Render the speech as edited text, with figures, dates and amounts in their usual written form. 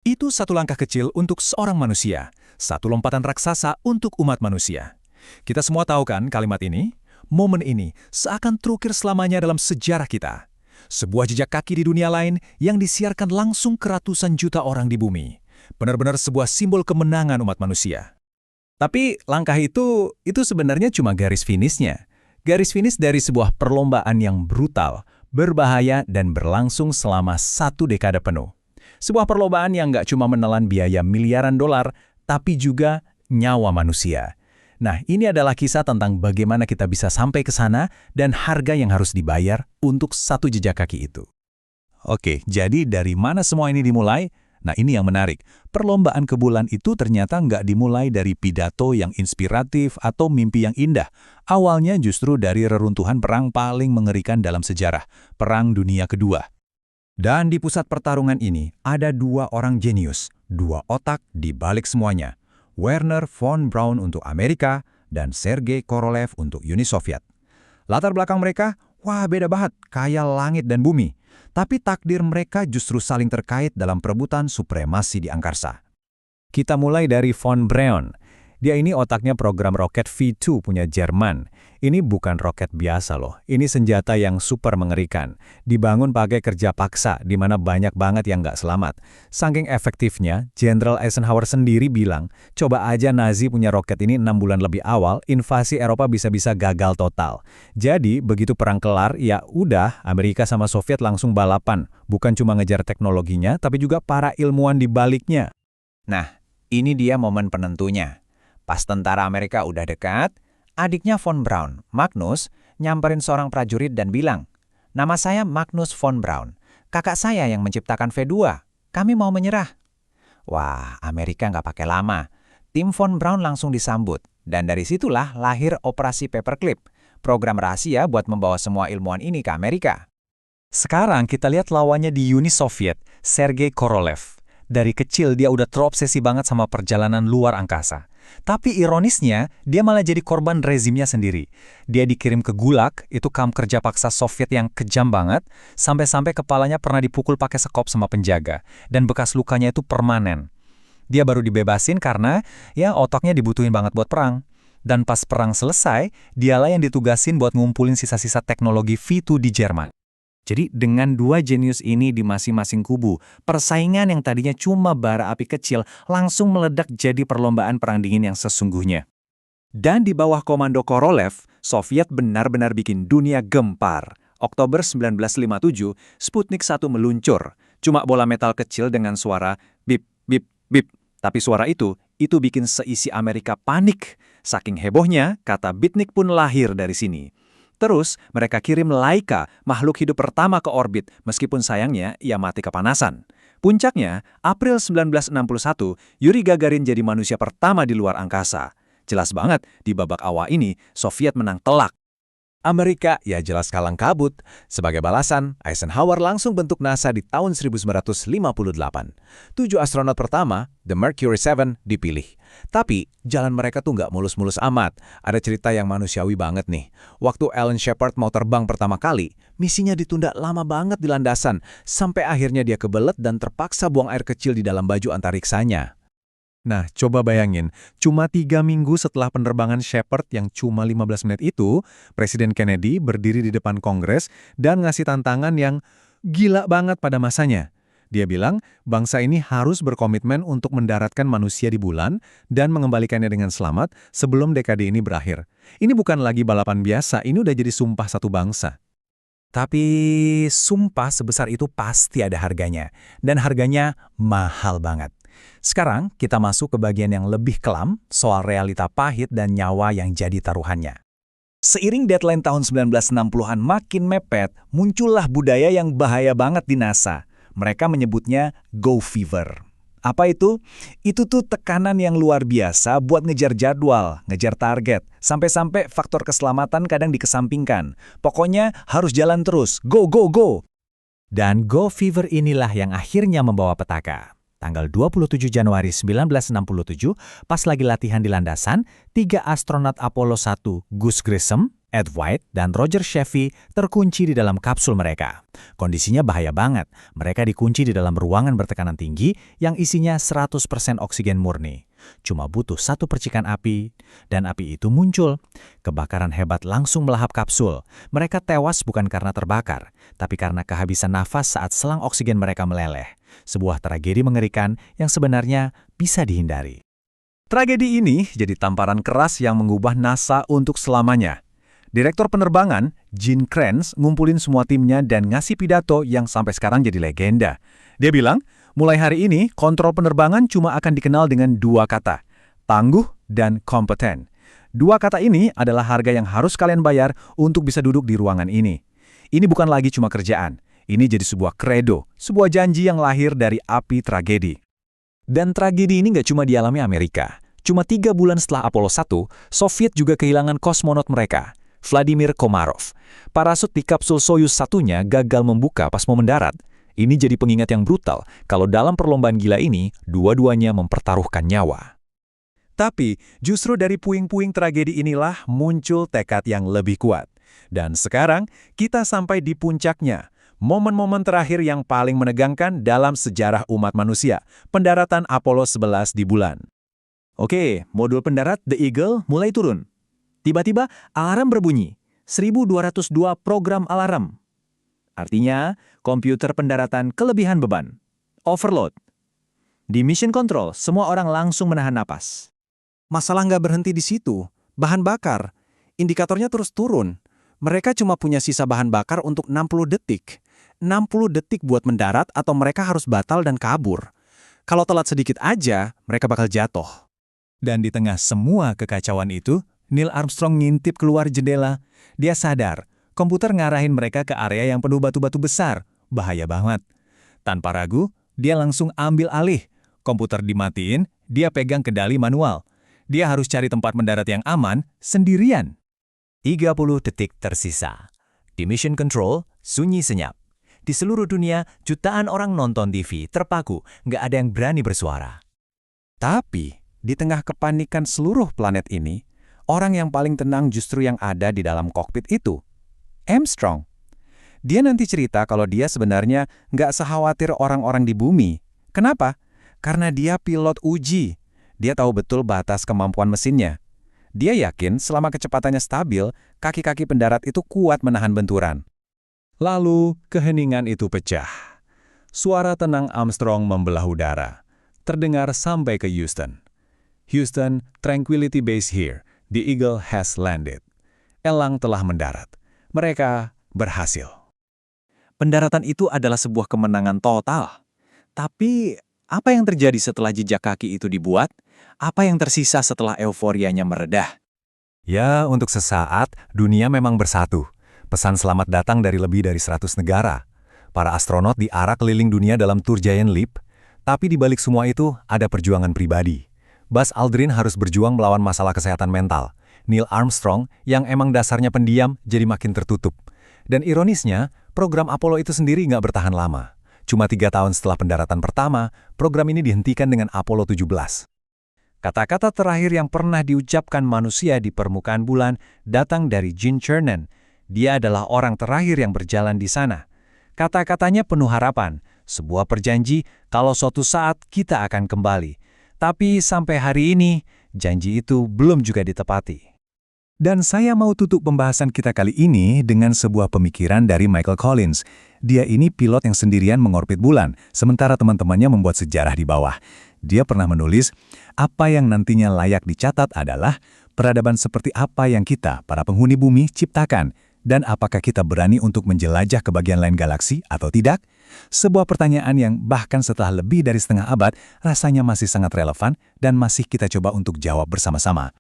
Itu satu langkah kecil untuk seorang manusia, satu lompatan raksasa untuk umat manusia. Kita semua tahu kan kalimat ini? Momen ini seakan terukir selamanya dalam sejarah kita. Sebuah jejak kaki di dunia lain yang disiarkan langsung ke ratusan juta orang di bumi. Benar-benar sebuah simbol kemenangan umat manusia. Tapi langkah itu sebenarnya cuma garis finishnya. Garis finish dari sebuah perlombaan yang brutal, berbahaya, dan berlangsung selama 1 dekade penuh. Sebuah perlombaan yang nggak cuma menelan biaya miliaran dolar, tapi juga nyawa manusia. Nah, ini adalah kisah tentang bagaimana kita bisa sampai ke sana dan harga yang harus dibayar untuk satu jejak kaki itu. Oke, jadi dari mana semua ini dimulai? Nah, ini yang menarik. Perlombaan ke bulan itu ternyata nggak dimulai dari pidato yang inspiratif atau mimpi yang indah. Awalnya justru dari reruntuhan perang paling mengerikan dalam sejarah, Perang Dunia Kedua. Dan di pusat pertarungan ini ada 2 orang jenius, 2 otak di balik semuanya. Wernher von Braun untuk Amerika dan Sergei Korolev untuk Uni Soviet. Latar belakang mereka, wah beda banget, kayak langit dan bumi. Tapi takdir mereka justru saling terkait dalam perebutan supremasi di angkasa. Kita mulai dari von Braun. Dia ini otaknya program roket V2 punya Jerman. Ini bukan roket biasa loh. Ini senjata yang super mengerikan. Dibangun pakai kerja paksa, di mana banyak banget yang nggak selamat. Saking efektifnya, Jenderal Eisenhower sendiri bilang, coba aja Nazi punya roket ini 6 bulan lebih awal, invasi Eropa bisa-bisa gagal total. Jadi, begitu perang kelar, ya udah, Amerika sama Soviet langsung balapan. Bukan cuma ngejar teknologinya, tapi juga para ilmuwan di baliknya. Nah, ini dia momen penentunya. Pas tentara Amerika udah dekat, adiknya von Braun, Magnus, nyamperin seorang prajurit dan bilang, "Nama saya Magnus von Braun. Kakak saya yang menciptakan V2. Kami mau menyerah." Wah, Amerika nggak pakai lama. Tim von Braun langsung disambut. Dan dari situlah lahir Operasi Paperclip, program rahasia buat membawa semua ilmuwan ini ke Amerika. Sekarang kita lihat lawannya di Uni Soviet, Sergei Korolev. Dari kecil dia udah terobsesi banget sama perjalanan luar angkasa. Tapi ironisnya, dia malah jadi korban rezimnya sendiri. Dia dikirim ke Gulag, itu kamp kerja paksa Soviet yang kejam banget, sampai-sampai kepalanya pernah dipukul pakai sekop sama penjaga, dan bekas lukanya itu permanen. Dia baru dibebasin karena, ya otaknya dibutuhin banget buat perang. Dan pas perang selesai, dialah yang ditugasin buat ngumpulin sisa-sisa teknologi V2 di Jerman. Jadi dengan 2 jenius ini di masing-masing kubu, persaingan yang tadinya cuma bara api kecil langsung meledak jadi perlombaan perang dingin yang sesungguhnya. Dan di bawah komando Korolev, Soviet benar-benar bikin dunia gempar. Oktober 1957, Sputnik 1 meluncur. Cuma bola metal kecil dengan suara bip, bip, bip. Tapi suara itu bikin seisi Amerika panik. Saking hebohnya, kata Bitnik pun lahir dari sini. Terus, mereka kirim Laika, makhluk hidup pertama ke orbit, meskipun sayangnya ia mati kepanasan. Puncaknya, April 1961, Yuri Gagarin jadi manusia pertama di luar angkasa. Jelas banget, di babak awal ini, Soviet menang telak. Amerika ya jelas kalang kabut. Sebagai balasan, Eisenhower langsung bentuk NASA di tahun 1958. 7 astronot pertama, The Mercury 7, dipilih. Tapi, jalan mereka tuh nggak mulus-mulus amat. Ada cerita yang manusiawi banget nih. Waktu Alan Shepard mau terbang pertama kali, misinya ditunda lama banget di landasan, sampai akhirnya dia kebelet dan terpaksa buang air kecil di dalam baju antariksanya. Nah, coba bayangin, cuma 3 minggu setelah penerbangan Shepard yang cuma 15 menit itu, Presiden Kennedy berdiri di depan Kongres dan ngasih tantangan yang gila banget pada masanya. Dia bilang, bangsa ini harus berkomitmen untuk mendaratkan manusia di bulan dan mengembalikannya dengan selamat sebelum dekade ini berakhir. Ini bukan lagi balapan biasa, ini udah jadi sumpah satu bangsa. Tapi sumpah sebesar itu pasti ada harganya, dan harganya mahal banget. Sekarang kita masuk ke bagian yang lebih kelam, soal realita pahit dan nyawa yang jadi taruhannya. Seiring deadline tahun 1960-an makin mepet, muncullah budaya yang bahaya banget di NASA. Mereka menyebutnya Go Fever. Apa itu? Itu tuh tekanan yang luar biasa buat ngejar jadwal, ngejar target. Sampai-sampai faktor keselamatan kadang dikesampingkan. Pokoknya harus jalan terus, go, go, go. Dan Go Fever inilah yang akhirnya membawa petaka. Tanggal 27 Januari 1967, pas lagi latihan di landasan, 3 astronot Apollo 1, Gus Grissom, Ed White dan Roger Sheffy terkunci di dalam kapsul mereka. Kondisinya bahaya banget. Mereka dikunci di dalam ruangan bertekanan tinggi yang isinya 100% oksigen murni. Cuma butuh satu percikan api, dan api itu muncul. Kebakaran hebat langsung melahap kapsul. Mereka tewas bukan karena terbakar, tapi karena kehabisan nafas saat selang oksigen mereka meleleh. Sebuah tragedi mengerikan yang sebenarnya bisa dihindari. Tragedi ini jadi tamparan keras yang mengubah NASA untuk selamanya. Direktur penerbangan, Gene Kranz, ngumpulin semua timnya dan ngasih pidato yang sampai sekarang jadi legenda. Dia bilang, mulai hari ini kontrol penerbangan cuma akan dikenal dengan dua kata, tangguh dan kompeten. Dua kata ini adalah harga yang harus kalian bayar untuk bisa duduk di ruangan ini. Ini bukan lagi cuma kerjaan, ini jadi sebuah kredo, sebuah janji yang lahir dari api tragedi. Dan tragedi ini nggak cuma dialami Amerika. Cuma 3 bulan setelah Apollo 1, Soviet juga kehilangan kosmonot mereka, Vladimir Komarov. Parasut di kapsul Soyuz satunya gagal membuka pas mau mendarat. Ini jadi pengingat yang brutal kalau dalam perlombaan gila ini, dua-duanya mempertaruhkan nyawa. Tapi, justru dari puing-puing tragedi inilah muncul tekad yang lebih kuat. Dan sekarang, kita sampai di puncaknya. Momen-momen terakhir yang paling menegangkan dalam sejarah umat manusia, pendaratan Apollo 11 di bulan. Oke, modul pendarat The Eagle mulai turun. Tiba-tiba alarm berbunyi, 1202 program alarm. Artinya, komputer pendaratan kelebihan beban. Overload. Di Mission Control, semua orang langsung menahan napas. Masalah nggak berhenti di situ. Bahan bakar. Indikatornya terus turun. Mereka cuma punya sisa bahan bakar untuk 60 detik. 60 detik buat mendarat atau mereka harus batal dan kabur. Kalau telat sedikit aja, mereka bakal jatuh. Dan di tengah semua kekacauan itu, Neil Armstrong ngintip keluar jendela. Dia sadar, komputer ngarahin mereka ke area yang penuh batu-batu besar. Bahaya banget. Tanpa ragu, dia langsung ambil alih. Komputer dimatiin, dia pegang kendali manual. Dia harus cari tempat mendarat yang aman, sendirian. 30 detik tersisa. Di Mission Control, sunyi senyap. Di seluruh dunia, jutaan orang nonton TV terpaku, nggak ada yang berani bersuara. Tapi, di tengah kepanikan seluruh planet ini, orang yang paling tenang justru yang ada di dalam kokpit itu. Armstrong. Dia nanti cerita kalau dia sebenarnya nggak sekhawatir orang-orang di bumi. Kenapa? Karena dia pilot uji. Dia tahu betul batas kemampuan mesinnya. Dia yakin selama kecepatannya stabil, kaki-kaki pendarat itu kuat menahan benturan. Lalu, keheningan itu pecah. Suara tenang Armstrong membelah udara. Terdengar sampai ke Houston. Houston, Tranquility Base here. The Eagle has landed. Elang telah mendarat. Mereka berhasil. Pendaratan itu adalah sebuah kemenangan total. Tapi, apa yang terjadi setelah jejak kaki itu dibuat? Apa yang tersisa setelah euforianya meredah? Ya, untuk sesaat, dunia memang bersatu. Pesan selamat datang dari lebih dari 100 negara. Para astronot diarak keliling dunia dalam tur Giant Leap. Tapi di balik semua itu, ada perjuangan pribadi. Buzz Aldrin harus berjuang melawan masalah kesehatan mental. Neil Armstrong, yang emang dasarnya pendiam, jadi makin tertutup. Dan ironisnya, program Apollo itu sendiri nggak bertahan lama. Cuma 3 tahun setelah pendaratan pertama, program ini dihentikan dengan Apollo 17. Kata-kata terakhir yang pernah diucapkan manusia di permukaan bulan datang dari Gene Cernan. Dia adalah orang terakhir yang berjalan di sana. Kata-katanya penuh harapan, sebuah perjanji kalau suatu saat kita akan kembali. Tapi sampai hari ini, janji itu belum juga ditepati. Dan saya mau tutup pembahasan kita kali ini dengan sebuah pemikiran dari Michael Collins. Dia ini pilot yang sendirian mengorbit bulan, sementara teman-temannya membuat sejarah di bawah. Dia pernah menulis, apa yang nantinya layak dicatat adalah peradaban seperti apa yang kita, para penghuni bumi, ciptakan. Dan apakah kita berani untuk menjelajah ke bagian lain galaksi atau tidak? Sebuah pertanyaan yang bahkan setelah lebih dari setengah abad rasanya masih sangat relevan dan masih kita coba untuk jawab bersama-sama.